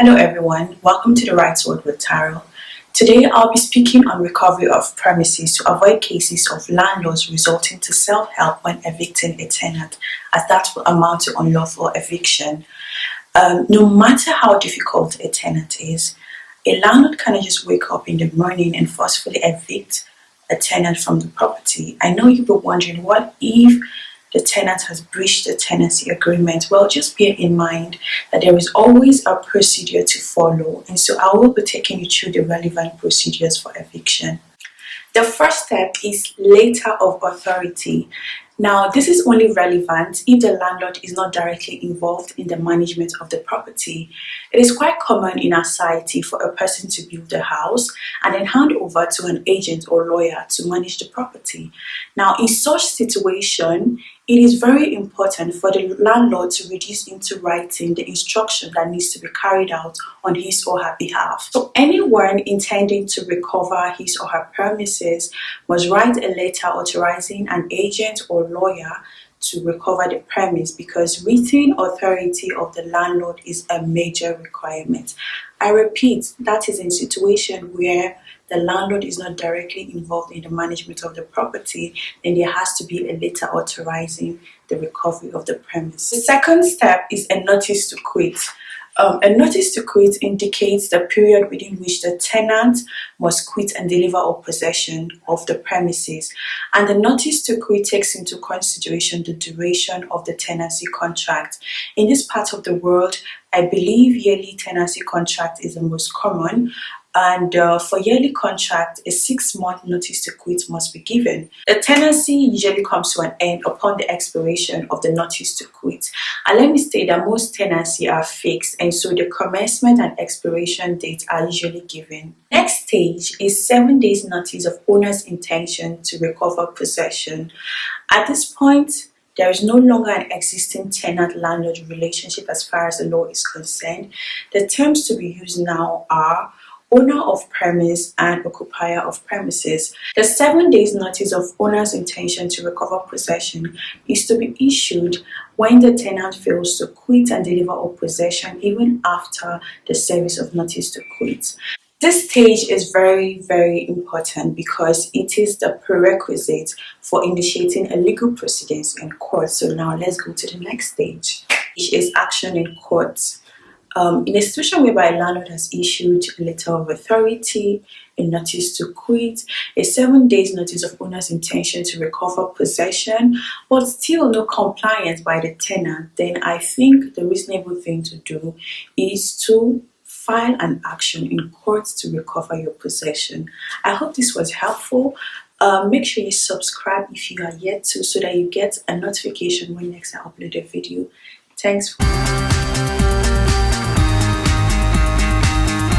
Hello everyone, welcome to the Right Word with Taro. Today I'll be speaking on recovery of premises to avoid cases of landlords resorting to self-help when evicting a tenant, as that will amount to unlawful eviction. No matter how difficult a tenant is, a landlord cannot just wake up in the morning and forcefully evict a tenant from the property. I know you'll be wondering, what if the tenant has breached the tenancy agreement? Well, just bear in mind that there is always a procedure to follow, and so I will be taking you through the relevant procedures for eviction. The first step is letter of authority. Now, this is only relevant if the landlord is not directly involved in the management of the property. It is quite common in our society for a person to build a house and then hand over to an agent or lawyer to manage the property. Now, in such situation, it is very important for the landlord to reduce into writing the instruction that needs to be carried out on his or her behalf. So anyone intending to recover his or her premises must write a letter authorizing an agent or lawyer to recover the premise, because written authority of the landlord is a major requirement. I repeat, that is in situation where the landlord is not directly involved in the management of the property, then there has to be a letter authorizing the recovery of the premise. The second step is a notice to quit. A notice to quit indicates the period within which the tenant must quit and deliver all possession of the premises. And the notice to quit takes into consideration the duration of the tenancy contract. In this part of the world, I believe yearly tenancy contract is the most common. And for yearly contract, a 6-month notice to quit must be given. The tenancy usually comes to an end upon the expiration of the notice to quit. And let me state that most tenancy are fixed, and so the commencement and expiration dates are usually given. Next stage is 7 days notice of owner's intention to recover possession. At this point, there is no longer an existing tenant-landlord relationship as far as the law is concerned. The terms to be used now are owner of premise and occupier of premises. The 7 days notice of owner's intention to recover possession is to be issued when the tenant fails to quit and deliver all possession even after the service of notice to quit. This stage is very, very important because it is the prerequisite for initiating a legal proceedings in court. So now let's go to the next stage, which is action in court. In a situation whereby a landlord has issued a letter of authority, a notice to quit, a 7 days notice of owner's intention to recover possession, but still no compliance by the tenant, then I think the reasonable thing to do is to file an action in court to recover your possession. I hope this was helpful. Make sure you subscribe if you are yet to, so that you get a notification when next I upload a video. Thanks.